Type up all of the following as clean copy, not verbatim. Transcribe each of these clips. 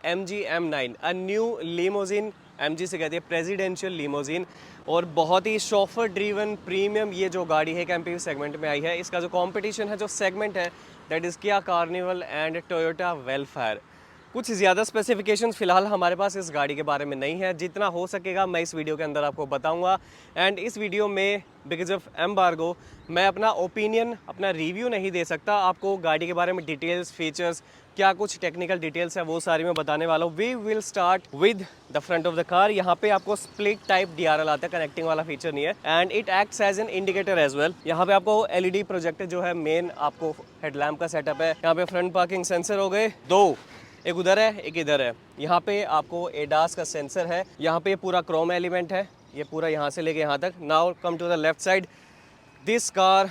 MG M9 a new limousine, MG से कहती है प्रेसिडेंशियल लीमोजिन, और बहुत ही शॉफर ड्रीवन प्रीमियम ये जो गाड़ी है एमपीवी सेगमेंट में आई है। इसका जो कंपटीशन है, जो सेगमेंट है, that is Kia Carnival and Toyota welfare. कुछ ज़्यादा स्पेसिफिकेशंस फ़िलहाल हमारे पास इस गाड़ी के बारे में नहीं है, जितना हो सकेगा मैं इस वीडियो के अंदर आपको बताऊंगा। एंड इस वीडियो में बिकॉज ऑफ एम्बार्गो मैं अपना ओपिनियन, अपना रिव्यू नहीं दे सकता। आपको गाड़ी के बारे में डिटेल्स, फीचर्स, क्या कुछ टेक्निकल डिटेल्स है, वो सारी मैं बताने वाला हूँ। We will start with the front of the car. यहाँ पे आपको स्प्लिट टाइप DRL आता है, कनेक्टिंग वाला फीचर नहीं है, and it acts as an indicator as well. यहाँ पे आपको LED प्रोजेक्टर जो है मेन आपको हेडलैम्प का सेटअप है। यहाँ पे फ्रंट पार्किंग सेंसर हो गए दो, एक उधर है एक इधर है। यहाँ पे आपको एडास का सेंसर है। यहाँ पे पूरा क्रोम एलिमेंट है, ये पूरा यहाँ से लेके यहाँ तक। Now come to the left side, this car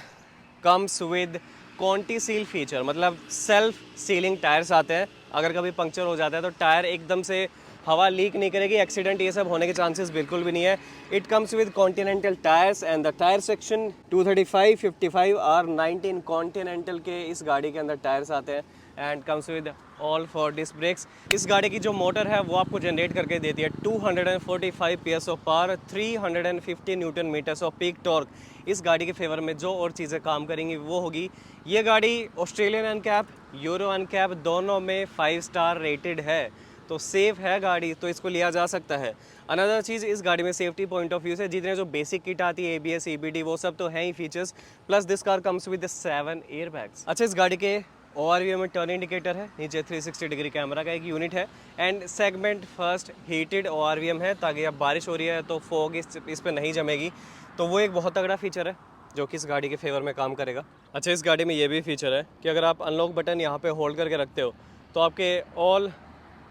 comes with ContiSeal feature, मतलब सेल्फ सीलिंग टायर्स आते हैं। अगर कभी पंक्चर हो जाता है तो टायर एकदम से हवा लीक नहीं करेगी, एक्सीडेंट ये सब होने के चांसेस बिल्कुल भी नहीं है। It comes with continental tyres and the tyre section 235, 55 और 19 कॉन्टिनेंटल के इस गाड़ी के अंदर टायर्स आते हैं। And comes with all four disc brakes. इस गाड़ी की जो मोटर है वो आपको जनरेट करके देती है 245 PS of power, 350 newton metres of peak torque. इस गाड़ी के फेवर में जो और चीज़ें काम करेंगी वो होगी, ये गाड़ी ऑस्ट्रेलियन एनकैप, यूरो एनकैप दोनों में 5 स्टार रेटेड है, तो सेफ़ है गाड़ी, तो इसको लिया जा सकता है। अनदर चीज़, इस गाड़ी में सेफ्टी पॉइंट ऑफ व्यू से जितने जो बेसिक किट आती है, ABS, EBD, वो सब तो हैं ही features. Plus this car comes with 7 airbags. अच्छा, इस गाड़ी के ORVM में टर्न इंडिकेटर है, नीचे 360 डिग्री कैमरा का एक यूनिट है, and segment first heated ORVM है, ताकि अब बारिश हो रही है तो फॉग इस पर नहीं जमेगी, तो वो एक बहुत तगड़ा फीचर है जो कि इस गाड़ी के फेवर में काम करेगा। अच्छा, इस गाड़ी में ये भी फीचर है कि अगर आप अनलॉक बटन यहाँ पे होल्ड करके रखते हो तो आपके ऑल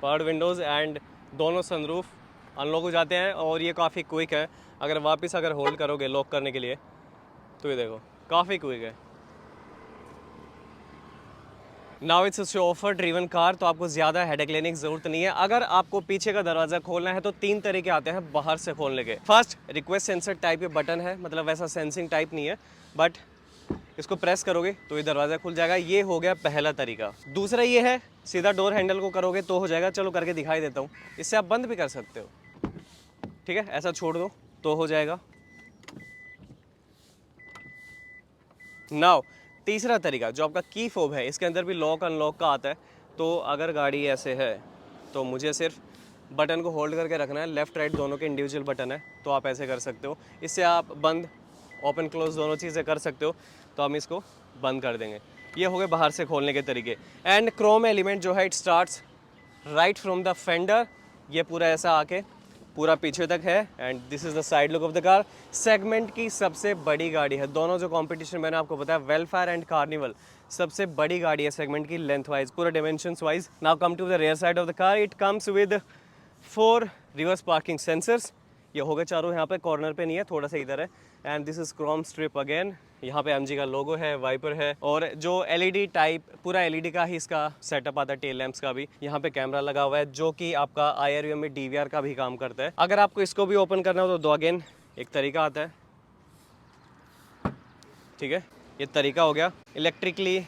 पावर्ड विंडोज़ एंड दोनों सनरूफ अनलॉक हो जाते हैं, और ये काफ़ी क्विक है। अगर वापस होल्ड करोगे लॉक करने के लिए तो ये देखो काफ़ी क्विक है। Now it's chauffeur driven car, तो आपको ज़्यादा हेडेक लेने की ज़रूरत नहीं है। अगर आपको पीछे का दरवाज़ा खोलना है तो 3 तरीके आते हैं बाहर से खोलने के। फर्स्ट, रिक्वेस्ट सेंसर टाइप के बटन है, मतलब वैसा सेंसिंग टाइप नहीं है, बट इसको प्रेस करोगे तो ये दरवाज़ा खुल जाएगा। ये हो गया पहला तरीका। दूसरा ये है, सीधा डोर हैंडल को करोगे तो हो जाएगा। चलो करके दिखाई देता हूँ। इससे आप बंद भी कर सकते हो, ठीक है, ऐसा छोड़ दो तो हो जाएगा। नाउ तीसरा तरीका जो आपका की फोब है, इसके अंदर भी लॉक अनलॉक का आता है। तो अगर गाड़ी ऐसे है तो मुझे सिर्फ बटन को होल्ड करके रखना है, लेफ़्ट राइट दोनों के इंडिविजुअल बटन है, तो आप ऐसे कर सकते हो। इससे आप बंद ओपन क्लोज दोनों चीज़ें कर सकते हो। तो हम इसको बंद कर देंगे। ये हो गए बाहर से खोलने के तरीके। एंड क्रोम एलिमेंट जो है, it starts right from the fender, ये पूरा ऐसा आके पूरा पीछे तक है। And this is the side look of the car. Segment की सबसे बड़ी गाड़ी है, दोनों जो कंपटीशन मैंने आपको बताया, वेलफेयर एंड कार्निवल, सबसे बड़ी गाड़ी है सेगमेंट की लेंथ वाइज, पूरा dimensions wise. Now come to the rear side of the car. It comes with 4 reverse parking sensors. ये हो गए चारों, यहाँ पे कॉर्नर पे नहीं है, थोड़ा सा इधर है। And this is Chrome strip again. यहाँ पे MG का लोगो है, वाइपर है, और जो LED टाइप पूरा LED का ही इसका सेटअप आता है, टेल लैंप्स का भी। यहाँ पे कैमरा लगा हुआ है जो कि आपका IRVM में DVR का भी काम करता है। अगर आपको इसको भी ओपन करना हो तो दो अगेन एक तरीका आता है, ठीक है, ये तरीका हो गया इलेक्ट्रिकली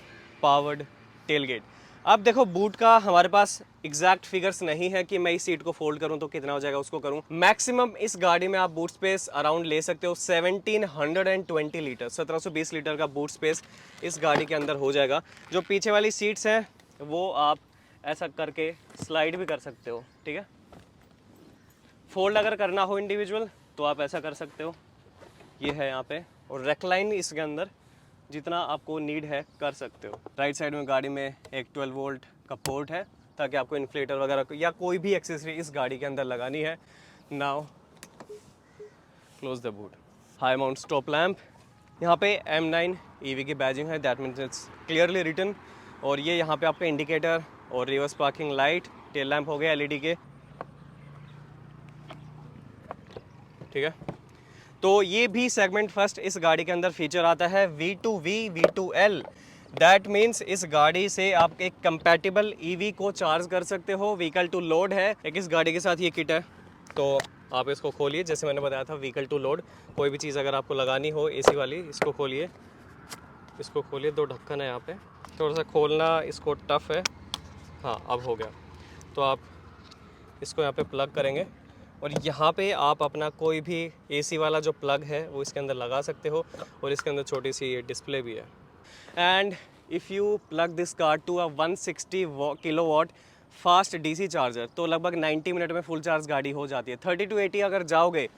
पावर्ड टेलगेट। अब देखो, बूट का हमारे पास एग्जैक्ट फिगर्स नहीं है कि मैं इस सीट को फोल्ड करूं तो कितना हो जाएगा, उसको करूं। मैक्सिमम इस गाड़ी में आप बूट स्पेस अराउंड ले सकते हो 1720 लीटर, 1720 लीटर का बूट स्पेस इस गाड़ी के अंदर हो जाएगा। जो पीछे वाली सीट्स हैं वो आप ऐसा करके स्लाइड भी कर सकते हो, ठीक है। फोल्ड अगर करना हो इंडिविजुअल तो आप ऐसा कर सकते हो, ये है यहाँ पे, और रेक्लाइन इसके अंदर जितना आपको नीड है कर सकते हो। राइट साइड में गाड़ी में एक 12 वोल्ट का पोर्ट है, ताकि आपको इन्फ्लेटर वगैरह या कोई भी एक्सेसरी इस गाड़ी के अंदर लगानी है। Now close the boot. High mount stop lamp, यहाँ पे M9 EV की बैजिंग है, that means it's clearly written. और ये यहाँ पे आपका इंडिकेटर और reverse parking light, tail lamp हो गए LED के, ठीक है। तो ये भी सेगमेंट फर्स्ट इस गाड़ी के अंदर फीचर आता है, V2V V2L। दैट मीन्स इस गाड़ी से आप एक कंपैटिबल EV को चार्ज कर सकते हो। व्हीकल टू लोड है, एक इस गाड़ी के साथ ये किट है। तो आप इसको खोलिए, जैसे मैंने बताया था, व्हीकल टू लोड, कोई भी चीज़ अगर आपको लगानी हो AC वाली, इसको खोलिए, इसको खोलिए। 2 ढक्कन है यहाँ पे, थोड़ा सा खोलना इसको टफ है। हाँ, अब हो गया। तो आप इसको यहाँ पे प्लग करेंगे और यहाँ पे आप अपना कोई भी एसी वाला जो प्लग है वो इसके अंदर लगा सकते हो और इसके अंदर छोटी सी ये डिस्प्ले भी है। And if you plug this car to a 160 kilowatt fast DC charger तो लगभग 90 मिनट में फुल चार्ज गाड़ी हो जाती है। 30 to 80 अगर जाओगे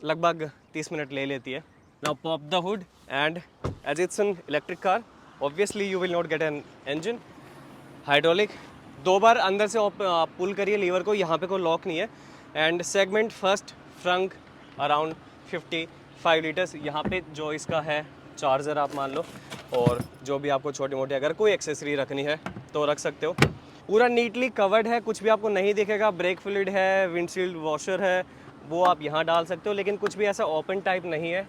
लगभग 30 मिनट ले लेती है। Now pop the hood and as it's an electric car obviously you will not get an engine. Hydraulic, 2 बार अंदर से पुल करिए लीवर को, यहाँ पे कोई लॉक नहीं है। And segment first Frank around 55 litres. यहाँ पे जो इसका है चार्जर आप मान लो, और जो भी आपको छोटी मोटी अगर कोई एक्सेसरी रखनी है तो रख सकते हो। पूरा नीटली कवर्ड है, कुछ भी आपको नहीं दिखेगा। ब्रेक फ्लूइड है, विंडशील्ड वॉशर है, वो आप यहाँ डाल सकते हो, लेकिन कुछ भी ऐसा ओपन टाइप नहीं है।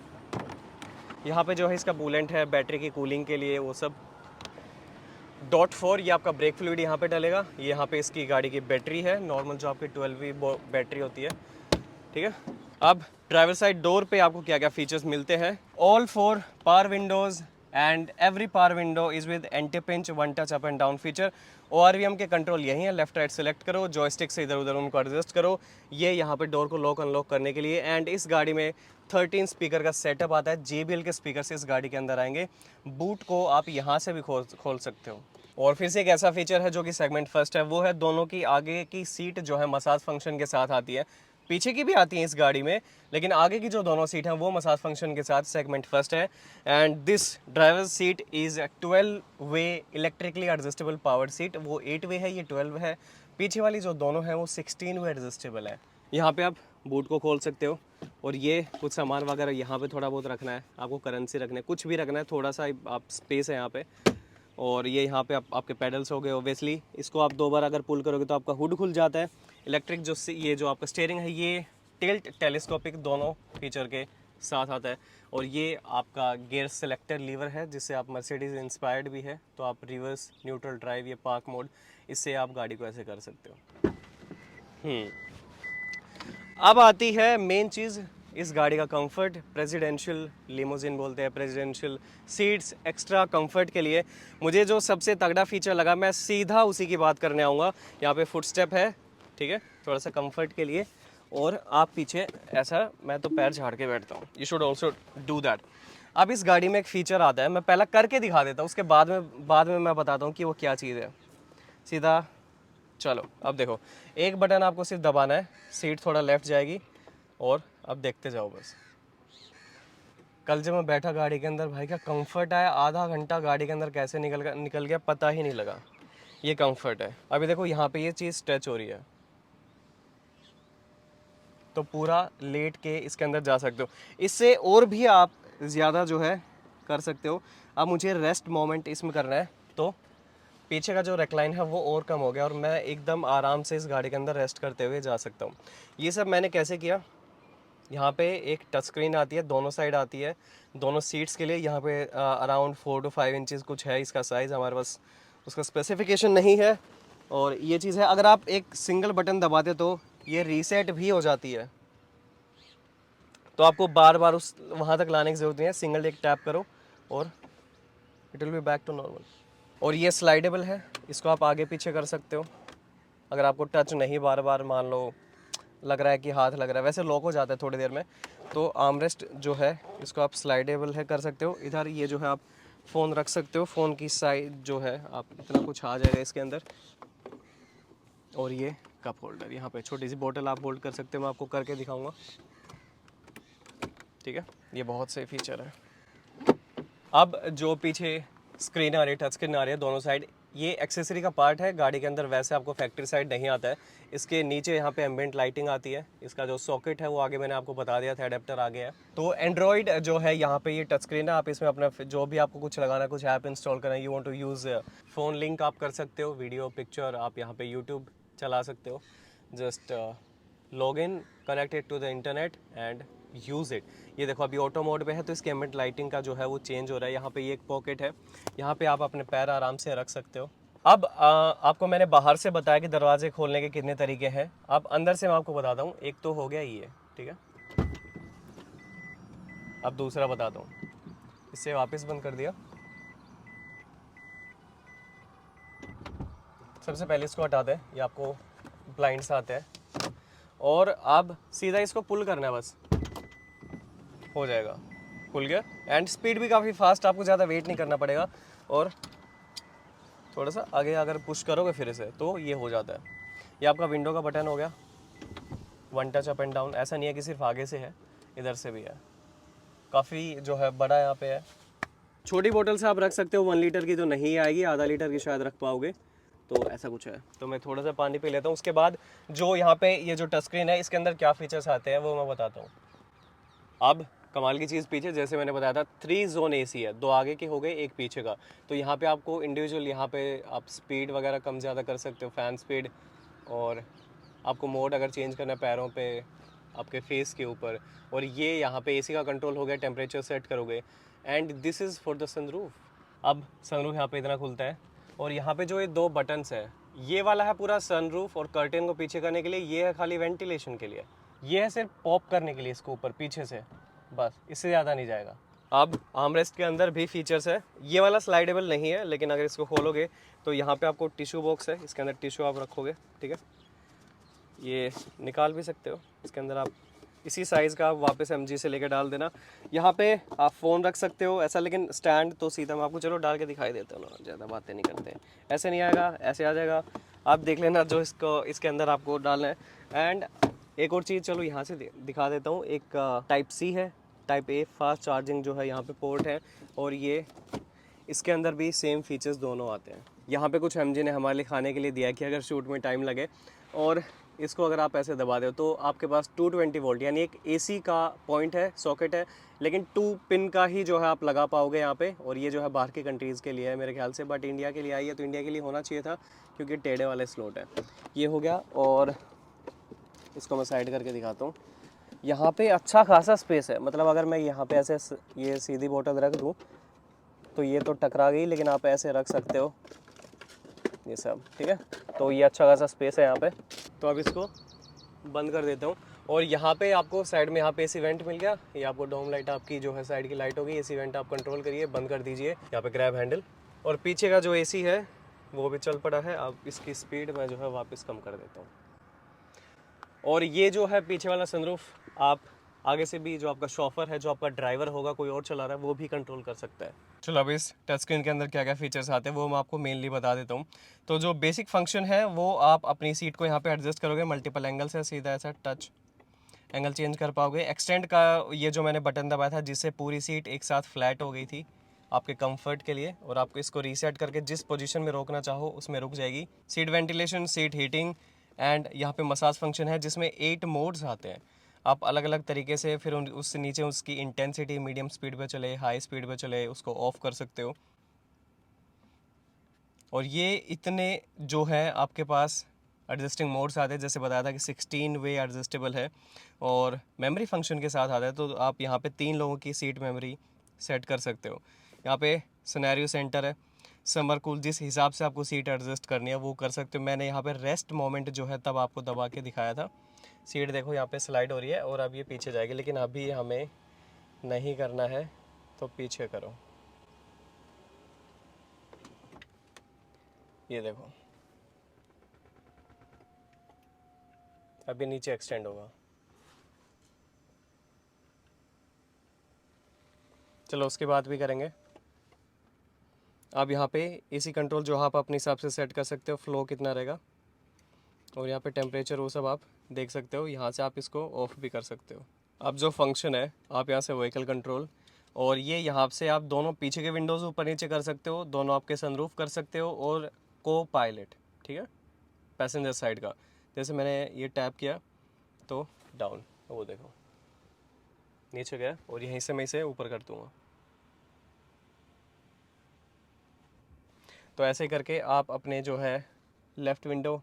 यहाँ पे जो है इसका कूलेंट है बैटरी की कूलिंग के लिए, वो सब। .4 ये आपका ब्रेक फ्लूइड यहाँ पे डलेगा। यहाँ पे इसकी गाड़ी की बैटरी है नॉर्मल, जो आपकी 12V बैटरी होती है, ठीक है। अब ड्राइवर साइड डोर पे आपको क्या क्या फीचर्स मिलते हैं। All 4 power Windows and every power window is with anti pinch 1 touch up and down feature. ORVM के कंट्रोल यही है, लेफ्ट राइट सेलेक्ट करो, जॉयस्टिक से इधर उधर उनको एडजस्ट करो, ये यहाँ पे डोर को लॉक अनलॉक करने के लिए। एंड इस गाड़ी में 13 स्पीकर का सेटअप आता है, JBL के स्पीकर से इस गाड़ी के अंदर आएंगे। बूट को आप यहाँ से भी खोल सकते हो। और फिर से एक ऐसा फीचर है जो कि सेगमेंट फर्स्ट है, वो है दोनों की आगे की सीट जो है मसाज फंक्शन के साथ आती है। पीछे की भी आती है इस गाड़ी में, लेकिन आगे की जो दोनों सीट हैं वो मसाज फंक्शन के साथ सेगमेंट फर्स्ट है। And this driver seat is 12 way electrically adjustable power seat. वो 8 वे है, ये 12 है। पीछे वाली जो दोनों हैं वो 16 वे एडजस्टेबल है। यहाँ पे आप बूट को खोल सकते हो, और ये कुछ सामान वगैरह यहाँ पे थोड़ा बहुत रखना है आपको, करेंसी रखना है, कुछ भी रखना है, थोड़ा सा आप स्पेस है यहाँ पे। और ये यहाँ पे आपके पेडल्स हो गए ओबियसली। इसको आप 2 बार अगर पुल करोगे तो आपका हुड खुल जाता है। इलेक्ट्रिक ये जो आपका स्टीयरिंग है ये टिल्ट टेलीस्कोपिक दोनों फीचर के साथ आता है। और ये आपका गियर सेलेक्टर लीवर है, जिससे आप मर्सिडीज इंस्पायर्ड भी है, तो आप रिवर्स, न्यूट्रल ड्राइव, ये पार्क मोड, इससे आप गाड़ी को ऐसे कर सकते हो। अब आती है मेन चीज़ इस गाड़ी का कंफर्ट। प्रेसिडेंशियल लिमोजिन बोलते हैं, प्रेसिडेंशियल सीट्स एक्स्ट्रा कंफर्ट के लिए मुझे जो सबसे तगड़ा फीचर लगा, मैं सीधा उसी की बात करने आऊँगा। यहाँ पे फुट स्टेप है, ठीक है, थोड़ा सा कंफर्ट के लिए। और आप पीछे ऐसा, मैं तो पैर झाड़ के बैठता हूँ, you should also do that. अब इस गाड़ी में एक फ़ीचर आता है, मैं पहला करके दिखा देता हूँ, उसके बाद में मैं बताता हूँ कि वो क्या चीज़ है। सीधा चलो, अब देखो, एक बटन आपको सिर्फ दबाना है, सीट थोड़ा लेफ्ट जाएगी, और अब देखते जाओ बस। कल जब मैं बैठा गाड़ी के अंदर, भाई क्या कंफर्ट आया, आधा घंटा गाड़ी के अंदर कैसे निकल गया पता ही नहीं लगा। ये कंफर्ट है। अभी देखो यहाँ पे ये चीज़ टच हो रही है, तो पूरा लेट के इसके अंदर जा सकते हो। इससे और भी आप ज़्यादा जो है कर सकते हो। अब मुझे रेस्ट मोमेंट इसमें करना है, तो पीछे का जो रेक्लाइन है वो और कम हो गया, और मैं एकदम आराम से इस गाड़ी के अंदर रेस्ट करते हुए जा सकता हूँ। ये सब मैंने कैसे किया, यहाँ पे एक टच स्क्रीन आती है, दोनों साइड आती है, दोनों सीट्स के लिए। यहाँ पे अराउंड 4 to 5 इंचज़ कुछ है इसका साइज़, हमारे पास उसका स्पेसिफिकेशन नहीं है। और ये चीज़ है, अगर आप एक सिंगल बटन दबाते तो ये रीसेट भी हो जाती है, तो आपको बार बार उस वहाँ तक लाने की ज़रूरत नहीं है। सिंगल एक टैप करो और it will be back to normal. और ये स्लाइडेबल है, इसको आप आगे पीछे कर सकते हो। अगर आपको टच नहीं बार बार मान लो लग रहा है कि हाथ लग रहा है, वैसे लॉक हो जाता है थोड़ी देर में, तो आर्मरेस्ट जो है इसको आप स्लाइडेबल है कर सकते हो। इधर ये जो है आप फ़ोन रख सकते हो, फ़ोन की साइज जो है आप इतना कुछ आ जाएगा इसके अंदर। और ये कप होल्डर, यहाँ पे छोटी सी बोतल आप होल्ड कर सकते हो, मैं आपको करके दिखाऊंगा, ठीक है। ये बहुत से फीचर है। अब जो पीछे स्क्रीन आ रही है, टच स्क्रीन आ रही है दोनों साइड, ये एक्सेसरी का पार्ट है गाड़ी के अंदर, वैसे आपको फैक्ट्री साइड नहीं आता है। इसके नीचे यहाँ पे एम्बिएंट लाइटिंग आती है। इसका जो सॉकेट है वो आगे मैंने आपको बता दिया था, एडेप्टर आ गया है। तो एंड्रॉइड जो है यहाँ पे ये टच स्क्रीन है, आप इसमें अपना जो भी आपको कुछ लगाना है, कुछ ऐप इंस्टॉल करना है, you want to use phone link आप कर सकते हो, वीडियो पिक्चर, आप यहाँ पे यूट्यूब चला सकते हो। Just log in, connect it to the internet and use it. ये देखो अभी ऑटो मोड पे है, तो इसके एम्बिएंट लाइटिंग का जो है वो चेंज हो रहा है। यहाँ पे ये एक पॉकेट है, यहाँ पे आप अपने पैर आराम से रख सकते हो। अब आपको मैंने बाहर से बताया कि दरवाजे खोलने के कितने तरीके हैं। अब अंदर से मैं आपको बताता हूँ। एक तो हो गया ये, ठीक है। अब दूसरा बताता हूँ, इससे वापस बंद कर दिया। सबसे पहले इसको हटाते हैं, ये आपको ब्लाइंड्स आते हैं, और अब सीधा इसको पुल करना है, बस हो जाएगा, खुल गया। एंड स्पीड भी काफ़ी फास्ट, आपको ज़्यादा वेट नहीं करना पड़ेगा। और थोड़ा सा आगे अगर पुश करोगे फिर से तो ये हो जाता है। ये आपका विंडो का बटन हो गया, one touch up and down. ऐसा नहीं है कि सिर्फ आगे से है, इधर से भी है। काफ़ी जो है बड़ा यहाँ पे है। छोटी बोतल से आप रख सकते हो, 1 लीटर की तो नहीं आएगी, आधा लीटर की शायद रख पाओगे। तो ऐसा कुछ है। तो मैं थोड़ा सा पानी पी लेता हूँ। उसके बाद जो यहाँ पे ये जो टच स्क्रीन है, इसके अंदर क्या फीचर्स आते हैं वो मैं बताता हूँ। अब कमाल की चीज़ पीछे, जैसे मैंने बताया था 3 जोन एसी है, 2 आगे के हो गए, 1 पीछे का। तो यहाँ पे आपको इंडिविजुअल, यहाँ पे आप स्पीड वगैरह कम ज़्यादा कर सकते हो, फ़ैन स्पीड। और आपको मोड अगर चेंज करना है पैरों पे, आपके फेस के ऊपर। और ये यहाँ पे एसी का कंट्रोल हो गया, टेम्परेचर सेट करोगे। And this is for the sunroof. अब सनरूफ यहाँ पे इतना खुलता है। और यहाँ पे जो ये 2 बटन्स हैं, ये वाला है पूरा सनरूफ और कर्टेन को पीछे करने के लिए, ये है खाली वेंटिलेशन के लिए। ये है सिर्फ पॉप करने के लिए इसको ऊपर पीछे से, बस, इससे ज़्यादा नहीं जाएगा। अब आर्मरेस्ट के अंदर भी फीचर्स है। ये वाला स्लाइडेबल नहीं है, लेकिन अगर इसको खोलोगे तो यहाँ पे आपको टिश्यू बॉक्स है, इसके अंदर टिश्यू आप रखोगे, ठीक है। ये निकाल भी सकते हो, इसके अंदर आप इसी साइज़ का आप वापस एमजी से लेकर डाल देना। यहाँ पे आप फ़ोन रख सकते हो ऐसा, लेकिन स्टैंड तो सीधा मैं आपको चलो डाल के दिखाई देता हूँ ना, ज़्यादा बातें नहीं करते। ऐसे नहीं आएगा, ऐसे आ जाएगा। आप देख लेना जो इसको इसके अंदर आपको डालना है। एंड एक और चीज़ चलो यहाँ से दिखा देता हूँ। एक टाइप सी है, टाइप ए फास्ट चार्जिंग जो है यहाँ पे पोर्ट है। और ये इसके अंदर भी सेम फीचर्स दोनों आते हैं। यहाँ पे कुछ एमजी ने हमारे लिए खाने के लिए दिया कि अगर शूट में टाइम लगे, और इसको अगर आप ऐसे दबा दो तो आपके पास 220 वोल्ट यानी एक एसी का पॉइंट है, सॉकेट है, लेकिन 2 पिन का ही जो है आप लगा पाओगे यहाँ पे। और ये जो है बाहर की कंट्रीज़ के लिए है मेरे ख्याल से, बट इंडिया के लिए आई है तो इंडिया के लिए होना चाहिए था, क्योंकि टेढ़े वाले स्लॉट है। ये हो गया। और इसको मैं साइड करके दिखाता हूँ। यहाँ पे अच्छा खासा स्पेस है, मतलब अगर मैं यहाँ पे ऐसे ये सीधी बोतल रख दूँ तो ये तो टकरा गई, लेकिन आप ऐसे रख सकते हो ये सब, ठीक है। तो ये अच्छा खासा स्पेस है यहाँ पे। तो अब इसको बंद कर देता हूँ। और यहाँ पे आपको साइड में यहाँ पे एसी वेंट मिल गया। ये आपको डोम लाइट आपकी जो है साइड की लाइट होगी, एसी वेंट आप कंट्रोल करिए, बंद कर दीजिए। यहाँ पे ग्रैब हैंडल। और पीछे का जो एसी है वो भी चल पड़ा है। अब इसकी स्पीड मैं जो है वापस कम कर देता हूँ। और ये जो है पीछे वाला सनरूफ, आप आगे से भी जो आपका शॉफर है, जो आपका ड्राइवर होगा, कोई और चला रहा है, वो भी कंट्रोल कर सकता है। चलो अब इस टच स्क्रीन के अंदर क्या क्या फीचर्स आते हैं वो मैं आपको मेनली बता देता हूँ। तो जो बेसिक फंक्शन है वो आप अपनी सीट को यहाँ पे एडजस्ट करोगे मल्टीपल एंगल से, सीधा ऐसा टच एंगल चेंज कर पाओगे। एक्सटेंड का ये जो मैंने बटन दबाया था, जिससे पूरी सीट एक साथ फ्लैट हो गई थी आपके कंफर्ट के लिए, और आपको इसको रीसेट करके जिस पोजीशन में रोकना चाहो उसमें रुक जाएगी। Seat ventilation, seat heating, and यहाँ पे मसाज फंक्शन है जिसमें 8 मोड्स आते हैं। आप अलग अलग तरीके से फिर उससे नीचे उसकी इंटेंसिटी, मीडियम स्पीड पे चले, हाई स्पीड पे चले, उसको ऑफ कर सकते हो। और ये इतने जो है आपके पास एडजस्टिंग मोड्स आते हैं, जैसे बताया था कि 16 वे एडजस्टेबल है और मेमोरी फंक्शन के साथ आता है। तो आप यहाँ पे 3 लोगों की सीट मेमोरी सेट कर सकते हो। यहाँ पे सिनेरियो सेंटर है, समर कूल, जिस हिसाब से आपको सीट एडजस्ट करनी है वो कर सकते हो। मैंने यहाँ पे रेस्ट मोमेंट जो है तब आपको दबा के दिखाया था। सीट देखो यहाँ पे स्लाइड हो रही है और अब ये पीछे जाएगी, लेकिन अभी हमें नहीं करना है तो पीछे करो। ये देखो अभी नीचे एक्सटेंड होगा। चलो उसके बाद भी करेंगे। अब यहाँ पे एसी कंट्रोल जो आप अपने हिसाब से सेट कर सकते हो, फ्लो कितना रहेगा, और यहाँ पे टेम्परेचर वो सब आप देख सकते हो। यहाँ से आप इसको ऑफ भी कर सकते हो। अब जो फंक्शन है, आप यहाँ से व्हीकल कंट्रोल, और ये यहाँ से आप दोनों पीछे के विंडोज़ ऊपर नीचे कर सकते हो, दोनों आपके सनरूफ कर सकते हो, और को पायलट, ठीक है, पैसेंजर साइड का। जैसे मैंने ये टैप किया तो डाउन, वो देखो नीचे गया, और यहीं से मैं इसे ऊपर कर दूँगा। तो ऐसे करके आप अपने जो है लेफ़्ट विंडो,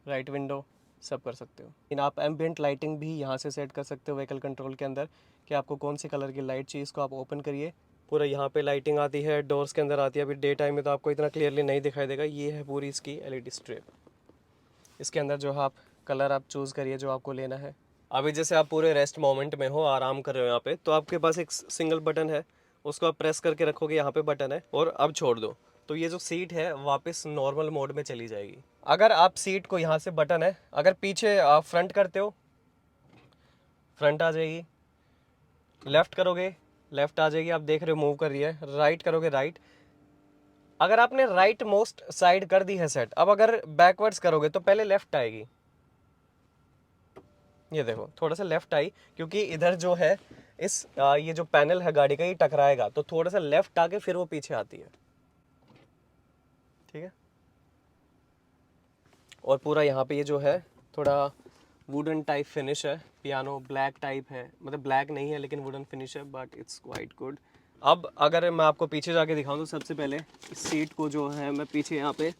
राइट विंडो सब कर सकते हो। लेकिन आप एम्बिएंट लाइटिंग भी यहाँ से सेट कर सकते हो व्हीकल कंट्रोल के अंदर, कि आपको कौन सी कलर की लाइट चाहिए। इसको आप ओपन करिए, पूरा यहाँ पे लाइटिंग आती है, डोर्स के अंदर आती है। अभी डे टाइम में तो आपको इतना क्लियरली नहीं दिखाई देगा। ये है पूरी इसकी एलईडी स्ट्रिप। इसके अंदर जो है आप कलर आप चूज़ करिए जो आपको लेना है। अभी जैसे आप पूरे रेस्ट मोमेंट में हो, आराम कर रहे हो यहाँ पे, तो आपके पास एक सिंगल बटन है, उसको आप प्रेस करके रखोगे, यहाँ पे बटन है, और अब छोड़ दो तो ये जो सीट है वापस नॉर्मल मोड में चली जाएगी। अगर आप सीट को यहाँ से बटन है, अगर पीछे आप फ्रंट करते हो फ्रंट आ जाएगी, लेफ्ट करोगे लेफ्ट आ जाएगी, आप देख रहे हो मूव कर रही है, राइट करोगे राइट। अगर आपने राइट मोस्ट साइड कर दी है सेट, अब अगर बैकवर्ड्स करोगे तो पहले लेफ्ट आएगी, ये देखो थोड़ा सा लेफ्ट आई, क्योंकि इधर जो है ये जो पैनल है गाड़ी का ये टकराएगा, तो थोड़ा सा लेफ्ट आके फिर वो पीछे आती है, ठीक है। और पूरा यहाँ पे ये जो है थोड़ा वुडन टाइप फिनिश है, पियानो ब्लैक टाइप है, मतलब ब्लैक नहीं है लेकिन वुडन फिनिश है, बट इट्स क्वाइट गुड। अब अगर मैं आपको पीछे जाके दिखाऊं तो सबसे पहले इस सीट को जो है मैं पीछे यहाँ पे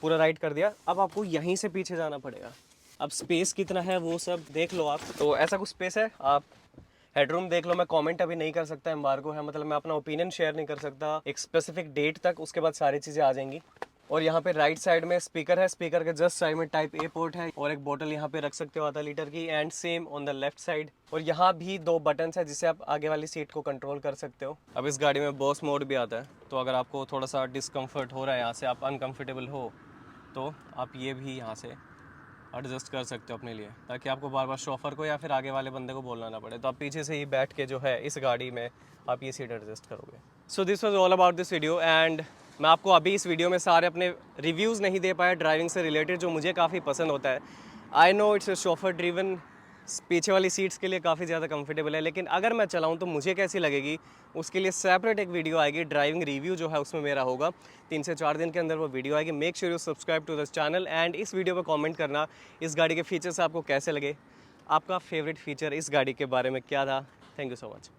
पूरा राइट कर दिया, अब आपको यहीं से पीछे जाना पड़ेगा। अब स्पेस कितना है वो सब देख लो आप, तो ऐसा कुछ स्पेस है, आप हेडरूम देख लो। मैं कमेंट अभी नहीं कर सकता, एम्बार्गो है, मतलब मैं अपना ओपिनियन शेयर नहीं कर सकता एक स्पेसिफिक डेट तक, उसके बाद सारी चीज़ें आ जाएंगी। और यहाँ पे राइट साइड में स्पीकर है, स्पीकर के जस्ट साइड में टाइप ए पोर्ट है, और एक बोतल यहाँ पे रख सकते हो आधा लीटर की, and same on the left side. और यहाँ भी 2 बटन्स है जिससे आप आगे वाली सीट को कंट्रोल कर सकते हो। अब इस गाड़ी में बॉस मोड भी आता है, तो अगर आपको थोड़ा सा डिस्कम्फर्ट हो रहा है यहाँ से, आप अनकम्फर्टेबल हो, तो आप ये भी यहाँ से एडजस्ट कर सकते हो अपने लिए, ताकि आपको बार बार शॉफर को या फिर आगे वाले बंदे को बोलना ना पड़े। तो आप पीछे से ही बैठ के जो है इस गाड़ी में आप ये सीट एडजस्ट करोगे। So this was all about this video, and मैं आपको अभी इस वीडियो में सारे अपने रिव्यूज़ नहीं दे पाया ड्राइविंग से रिलेटेड, जो मुझे काफ़ी पसंद होता है। I know it's chauffeur driven, पीछे वाली सीट्स के लिए काफ़ी ज़्यादा कंफर्टेबल है, लेकिन अगर मैं चलाऊं तो मुझे कैसी लगेगी उसके लिए सेपरेट एक वीडियो आएगी, ड्राइविंग रिव्यू जो है उसमें मेरा होगा, 3 से 4 दिन के अंदर वो वीडियो आएगी। Make sure you subscribe to this channel, and इस वीडियो पर कमेंट करना इस गाड़ी के फीचर्स आपको कैसे लगे, आपका फेवरेट फीचर इस गाड़ी के बारे में क्या था। Thank you so much.